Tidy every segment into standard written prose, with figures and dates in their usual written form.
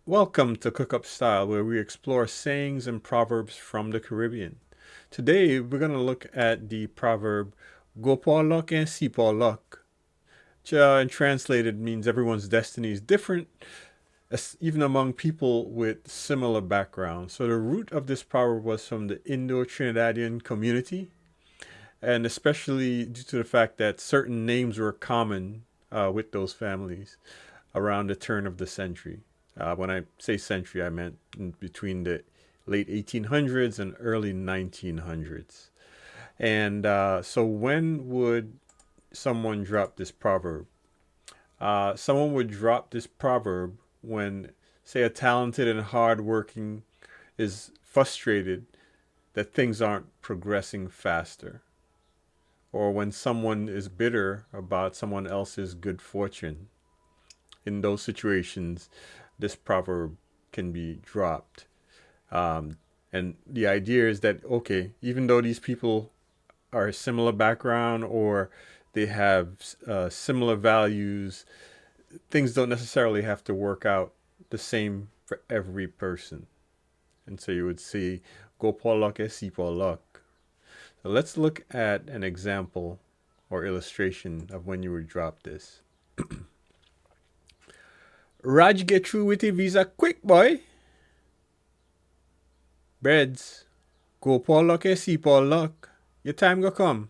Welcome to Cook Up Style, where we explore sayings and proverbs from the Caribbean. Today, we're going to look at the proverb Gopaul and Seepaul, which and translated means everyone's destiny is different, even among people with similar backgrounds. So, the root of this proverb was from the Indo Trinidadian community, and especially due to the fact that certain names were common with those families around the turn of the century. When I say century, I meant between the late 1800s and early 1900s. And so, when would someone drop this proverb? Someone would drop this proverb when, say, a talented and hardworking is frustrated that things aren't progressing faster, or when someone is bitter about someone else's good fortune. In those situations, this proverb can be dropped. And the idea is that, okay, even though these people are a similar background or they have similar values, things don't necessarily have to work out the same for every person. And so you would see Gopaul and Seepaul. So let's look at an example or illustration of when you would drop this. Raj get through with the visa quick, boy. Breads, Gopaul and Seepaul. Your time go come.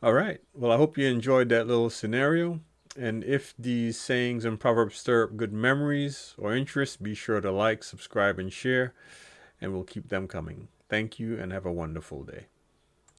All right. Well, I hope you enjoyed that little scenario. And if these sayings and proverbs stir up good memories or interest, be sure to like, subscribe, and share, and we'll keep them coming. Thank you and have a wonderful day.